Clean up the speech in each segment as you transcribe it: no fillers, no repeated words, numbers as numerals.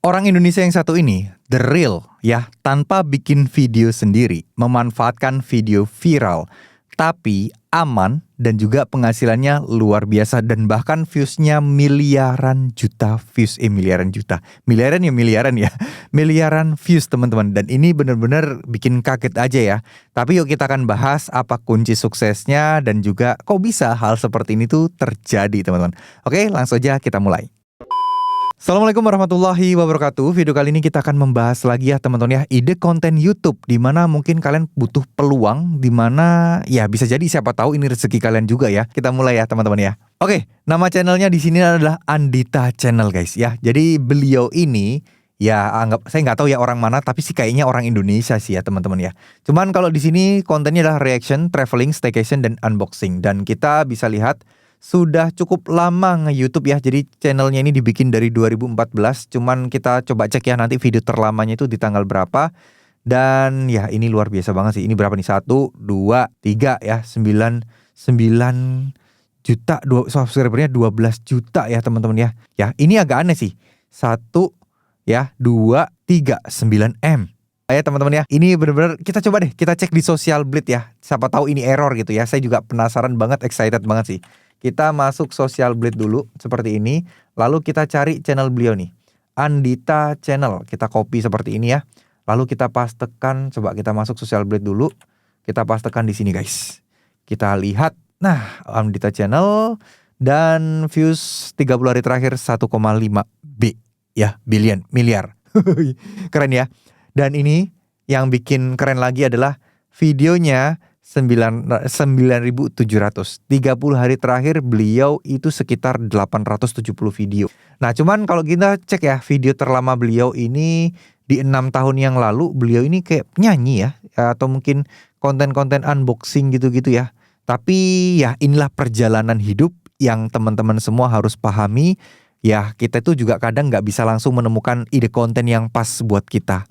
Orang Indonesia yang satu ini, the real ya, tanpa bikin video sendiri, memanfaatkan video viral, tapi aman dan juga penghasilannya luar biasa dan bahkan viewsnya miliaran juta views, miliaran juta, miliaran ya, miliaran views teman-teman. Dan ini benar-benar bikin kaget aja ya. Tapi yuk kita akan bahas apa kunci suksesnya dan juga kok bisa hal seperti ini tuh terjadi teman-teman. Oke, langsung aja kita mulai. Assalamualaikum warahmatullahi wabarakatuh. Video kali ini kita akan membahas lagi ya teman-teman ya, ide konten YouTube di mana mungkin kalian butuh peluang, di mana ya bisa jadi siapa tahu ini rezeki kalian juga ya. Kita mulai ya teman-teman ya. Oke, nama channelnya di sini adalah Andita Channel guys ya. Jadi beliau ini ya saya nggak tahu ya orang mana, tapi sih kayaknya orang Indonesia sih ya teman-teman ya. Cuman kalau di sini kontennya adalah reaction, traveling, staycation dan unboxing, dan kita bisa lihat sudah cukup lama nge-YouTube ya. Jadi channelnya ini dibikin dari 2014. Cuman kita coba cek ya nanti video terlamanya itu di tanggal berapa. Dan ya ini luar biasa banget sih. Ini berapa nih? 1, 2, 3 ya. 9 juta. Subscribernya 12 juta ya teman-teman ya. Ya ini agak aneh sih. 1 ya, 2, 3, 9M. Ya teman-teman ya, ini benar-benar kita coba deh, kita cek di Social Blade ya. Siapa tahu ini error gitu ya. Saya juga penasaran banget, excited banget sih. Kita masuk Social Blade dulu seperti ini, lalu kita cari channel beliau nih, Andita Channel. Kita copy seperti ini ya. Lalu kita pastekan, coba kita masuk Social Blade dulu. Kita pastekan di sini guys. Kita lihat. Nah, Andita Channel dan views 30 hari terakhir 1,5 B ya, miliar. Keren ya. Dan ini yang bikin keren lagi adalah videonya 9.700. 30 hari terakhir beliau itu sekitar 870 video. Nah cuman kalau kita cek ya video terlama beliau ini di 6 tahun yang lalu, beliau ini kayak nyanyi ya, atau mungkin konten-konten unboxing gitu-gitu ya. Tapi ya inilah perjalanan hidup yang teman-teman semua harus pahami. Ya kita itu juga kadang nggak bisa langsung menemukan ide konten yang pas buat kita.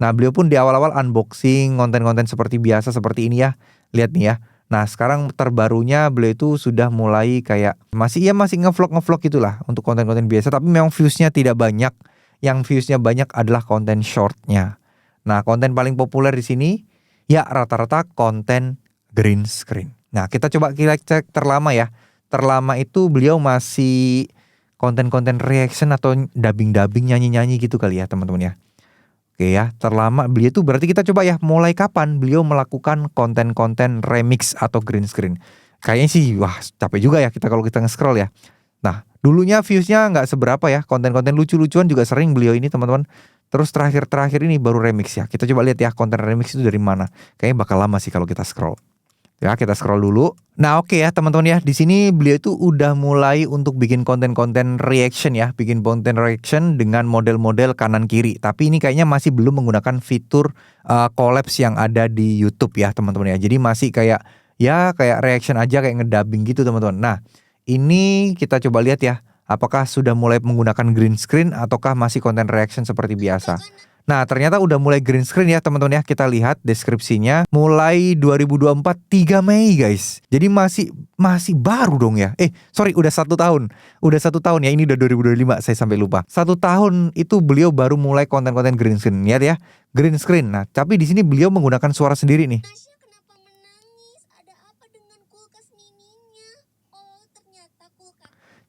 Nah beliau pun di awal-awal unboxing konten-konten seperti biasa seperti ini ya. Lihat nih ya. Nah sekarang terbarunya beliau itu sudah mulai kayak masih ngevlog gitulah untuk konten-konten biasa. Tapi memang viewsnya tidak banyak. Yang viewsnya banyak adalah konten shortnya. Nah konten paling populer di sini ya rata-rata konten green screen. Nah kita coba kita cek terlama ya. Terlama itu beliau masih konten-konten reaction atau dubbing-dubbing nyanyi-nyanyi gitu kali ya teman-teman ya. Oke ya, terlama beliau tuh berarti kita coba ya mulai kapan beliau melakukan konten-konten remix atau green screen. Kayaknya sih wah capek juga ya kita kalau kita nge-scroll ya. Nah dulunya viewsnya nggak seberapa ya, konten-konten lucu-lucuan juga sering beliau ini teman-teman. Terus terakhir ini baru remix ya. Kita coba lihat ya konten remix itu dari mana. Kayaknya bakal lama sih kalau kita scroll. Ya kita scroll dulu. Nah oke ya teman-teman ya, di sini beliau itu udah mulai untuk bikin konten-konten reaction ya, bikin konten reaction dengan model-model kanan kiri. Tapi ini kayaknya masih belum menggunakan fitur collapse yang ada di YouTube ya teman-teman ya. Jadi masih kayak reaction aja, kayak ngedubbing gitu teman-teman. Nah ini kita coba lihat ya, apakah sudah mulai menggunakan green screen ataukah masih konten reaction seperti biasa. Nah ternyata udah mulai green screen ya teman-teman ya. Kita lihat deskripsinya mulai 2024 3 Mei guys. Jadi masih baru dong ya. Udah 1 tahun. Udah 1 tahun ya, ini udah 2025 saya sampai lupa. 1 tahun itu beliau baru mulai konten-konten green screen. Lihat ya, green screen. Nah tapi di sini beliau menggunakan suara sendiri nih.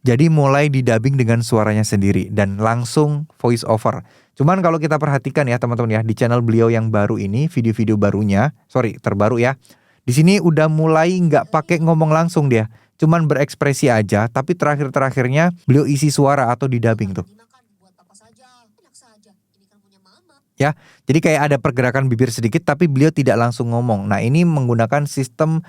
Jadi mulai didubbing dengan suaranya sendiri dan langsung voice over. Cuman kalau kita perhatikan ya teman-teman ya, di channel beliau yang baru ini, video-video terbaru ya. Di sini udah mulai nggak pakai ngomong langsung dia, cuman berekspresi aja. Tapi terakhirnya beliau isi suara atau didubbing tuh. Ya, jadi kayak ada pergerakan bibir sedikit tapi beliau tidak langsung ngomong. Nah ini menggunakan sistem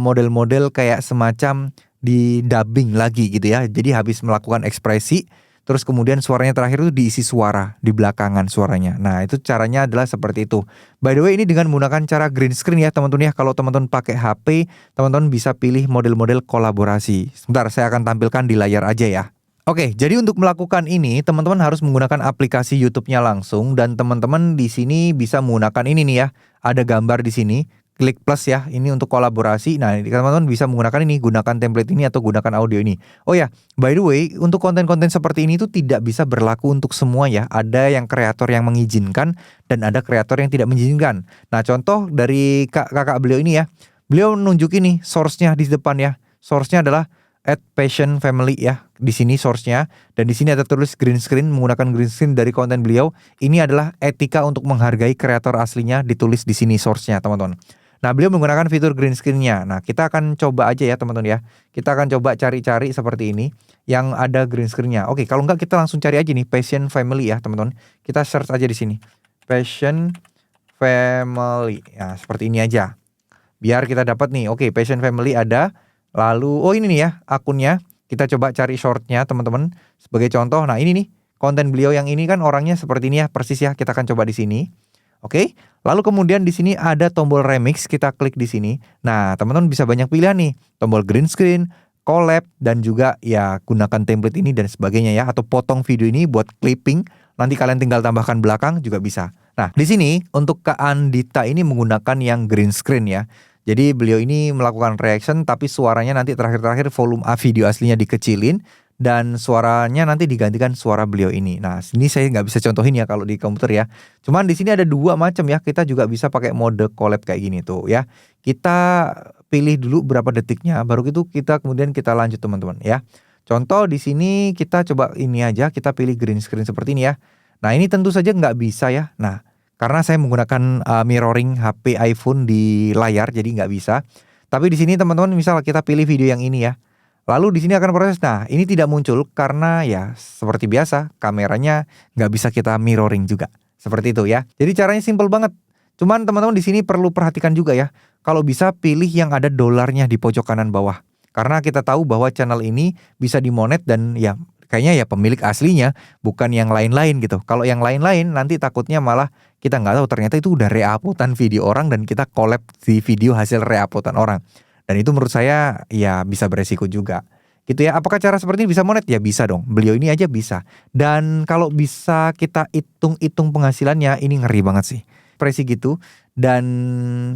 model-model kayak semacam di dubbing lagi gitu ya. Jadi habis melakukan ekspresi, terus kemudian suaranya terakhir itu diisi suara di belakangan suaranya. Nah itu caranya adalah seperti itu. By the way ini dengan menggunakan cara green screen ya teman-teman ya. Kalau teman-teman pakai HP, teman-teman bisa pilih model-model kolaborasi. Sebentar saya akan tampilkan di layar aja ya. Oke, jadi untuk melakukan ini teman-teman harus menggunakan aplikasi YouTube-nya langsung, dan teman-teman di sini bisa menggunakan ini nih ya. Ada gambar di sini. klik plus ya, ini untuk kolaborasi. Nah, teman-teman bisa menggunakan ini, gunakan template ini atau gunakan audio ini. Oh ya, by the way, untuk konten-konten seperti ini tuh tidak bisa berlaku untuk semua ya. Ada yang kreator yang mengizinkan dan ada kreator yang tidak mengizinkan. Nah, contoh dari kakak beliau ini ya. Beliau nunjukin nih source-nya di depan ya. Source-nya adalah @passionfamily ya. Di sini source-nya, dan di sini ada tulis green screen, menggunakan green screen dari konten beliau. Ini adalah etika untuk menghargai kreator aslinya, ditulis di sini source-nya, teman-teman. Nah, beliau menggunakan fitur green screen-nya. Nah, kita akan coba aja ya, teman-teman ya. Kita akan coba cari-cari seperti ini yang ada green screen-nya. Oke, kalau enggak kita langsung cari aja nih Passion Family ya, teman-teman. Kita search aja di sini. Passion Family. Ya, seperti ini aja. Biar kita dapat nih, oke, Passion Family ada. Lalu, oh ini nih ya akunnya. Kita coba cari shortnya teman-teman. Sebagai contoh, nah ini nih konten beliau yang ini kan orangnya seperti ini ya, persis ya. Kita akan coba di sini. Oke, lalu kemudian di sini ada tombol remix. Kita klik di sini. Nah, teman-teman bisa banyak pilihan nih. Tombol green screen, collab, dan juga ya gunakan template ini dan sebagainya ya. Atau potong video ini buat clipping. Nanti kalian tinggal tambahkan belakang juga bisa. Nah, di sini untuk Kak Andita ini menggunakan yang green screen ya. Jadi beliau ini melakukan reaction tapi suaranya nanti terakhir-terakhir volume A video aslinya dikecilin dan suaranya nanti digantikan suara beliau ini. Nah, sini saya nggak bisa contohin ya kalau di komputer ya. Cuman di sini ada dua macam ya. Kita juga bisa pakai mode collab kayak gini tuh ya. Kita pilih dulu berapa detiknya, baru itu kita kemudian kita lanjut teman-teman ya. Contoh di sini kita coba ini aja, kita pilih green screen seperti ini ya. Nah, ini tentu saja nggak bisa ya. Nah, karena saya menggunakan mirroring HP iPhone di layar, jadi nggak bisa. Tapi di sini teman-teman misal kita pilih video yang ini ya. Lalu di sini akan proses. Nah, ini tidak muncul karena ya seperti biasa kameranya nggak bisa kita mirroring juga. Seperti itu ya. Jadi caranya simple banget. Cuman teman-teman di sini perlu perhatikan juga ya. Kalau bisa pilih yang ada dolarnya di pojok kanan bawah. Karena kita tahu bahwa channel ini bisa dimonet dan ya kayaknya ya pemilik aslinya bukan yang lain-lain gitu. Kalau yang lain-lain nanti takutnya malah kita nggak tahu ternyata itu udah reuploadan video orang dan kita collab di video hasil reuploadan orang. Dan itu menurut saya ya bisa beresiko juga. Gitu ya. Apakah cara seperti ini bisa monet? Ya bisa dong. Beliau ini aja bisa. Dan kalau bisa kita hitung-hitung penghasilannya ini ngeri banget sih. Presi gitu. Dan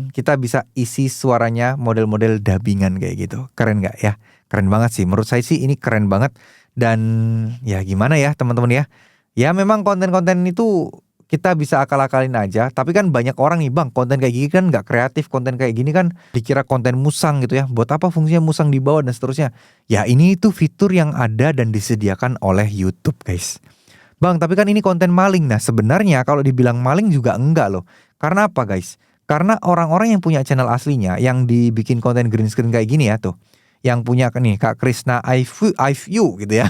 kita bisa isi suaranya model-model dubbingan kayak gitu. Keren nggak ya? Keren banget sih. Menurut saya sih ini keren banget. Dan ya gimana ya teman-teman ya. Ya memang konten-konten itu kita bisa akal-akalin aja. Tapi kan banyak orang nih bang, konten kayak gini kan gak kreatif. Konten kayak gini kan dikira konten musang gitu ya. Buat apa fungsinya musang di bawah dan seterusnya. Ya ini itu fitur yang ada dan disediakan oleh YouTube guys. Bang tapi kan ini konten maling. Nah sebenarnya kalau dibilang maling juga enggak loh. Karena apa guys? Karena orang-orang yang punya channel aslinya, yang dibikin konten green screen kayak gini ya tuh. Yang punya nih Kak Krisna iView gitu ya.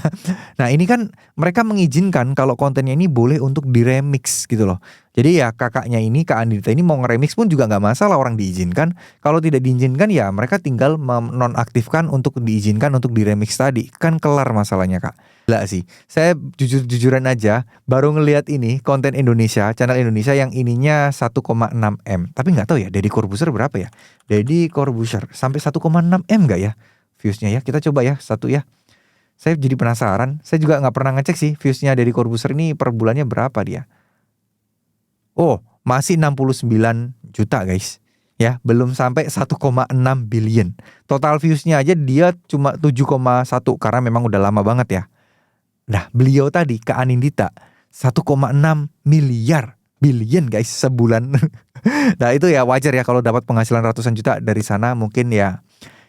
Nah ini kan mereka mengizinkan kalau kontennya ini boleh untuk diremix gitu loh. Jadi ya kakaknya ini, Kak Andita ini mau ngeremix pun juga nggak masalah, orang diizinkan. Kalau tidak diizinkan ya mereka tinggal menonaktifkan untuk diizinkan untuk diremix tadi. Kan kelar masalahnya Kak. Gila sih, saya jujur-jujuran aja baru ngelihat ini konten Indonesia, channel Indonesia yang ininya 1,6 M. Tapi nggak tahu ya Deddy Corbuzier berapa ya. Deddy Corbuzier sampai 1,6 M nggak ya viewsnya ya. Kita coba ya satu ya. Saya jadi penasaran. Saya juga nggak pernah ngecek sih viewsnya Deddy Corbuzier ini per bulannya berapa dia. Oh masih 69 juta guys. Ya belum sampai 1,6 billion. Total viewsnya aja dia cuma 7,1 karena memang udah lama banget ya. Nah beliau tadi Kak Anindita 1,6 miliar billion guys sebulan. Nah itu ya wajar ya kalau dapat penghasilan ratusan juta dari sana mungkin ya.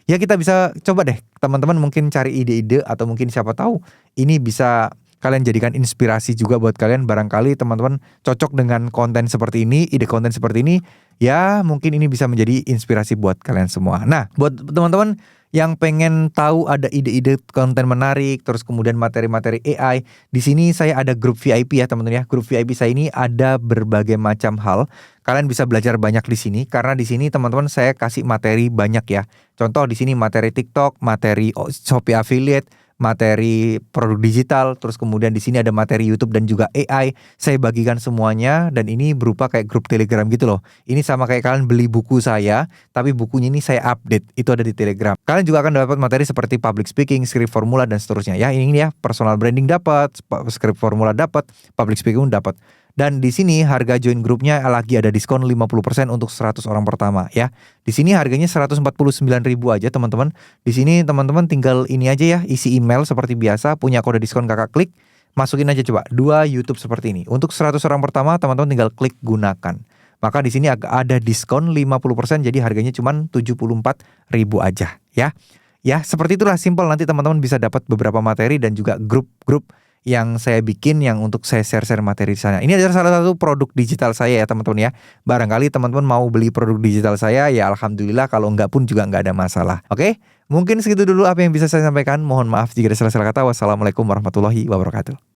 Ya kita bisa coba deh teman-teman mungkin cari ide-ide atau mungkin siapa tahu ini bisa kalian jadikan inspirasi juga buat kalian. Barangkali teman-teman cocok dengan konten seperti ini, ide konten seperti ini. Ya mungkin ini bisa menjadi inspirasi buat kalian semua. Nah buat teman-teman yang pengen tahu ada ide-ide konten menarik, terus kemudian materi-materi AI, di sini saya ada grup VIP ya teman-teman ya. Grup VIP saya ini ada berbagai macam hal. Kalian bisa belajar banyak di sini karena di sini teman-teman saya kasih materi banyak ya. Contoh di sini materi TikTok, materi Shopee Affiliate, materi produk digital, terus kemudian di sini ada materi YouTube dan juga AI. Saya bagikan semuanya dan ini berupa kayak grup Telegram gitu loh. Ini sama kayak kalian beli buku saya, tapi bukunya ini saya update. Itu ada di Telegram. Kalian juga akan dapat materi seperti public speaking, script formula dan seterusnya. Ya, ini ya, personal branding dapat, script formula dapat, public speaking dapat. Dan di sini harga join grupnya lagi ada diskon 50% untuk 100 orang pertama ya. Di sini harganya 149.000 aja teman-teman. Di sini teman-teman tinggal ini aja ya, isi email seperti biasa, punya kode diskon kakak klik, masukin aja coba 2 YouTube seperti ini. Untuk 100 orang pertama teman-teman tinggal klik gunakan. Maka di sini ada diskon 50%, jadi harganya cuma 74.000 aja ya. Ya, seperti itulah, simpel. Nanti teman-teman bisa dapat beberapa materi dan juga grup-grup yang saya bikin yang untuk saya share-share materi di sana. Ini adalah salah satu produk digital saya ya teman-teman ya. Barangkali teman-teman mau beli produk digital saya ya alhamdulillah, kalau enggak pun juga enggak ada masalah. Oke, mungkin segitu dulu apa yang bisa saya sampaikan. Mohon maaf jika ada salah-salah kata. Wassalamualaikum warahmatullahi wabarakatuh.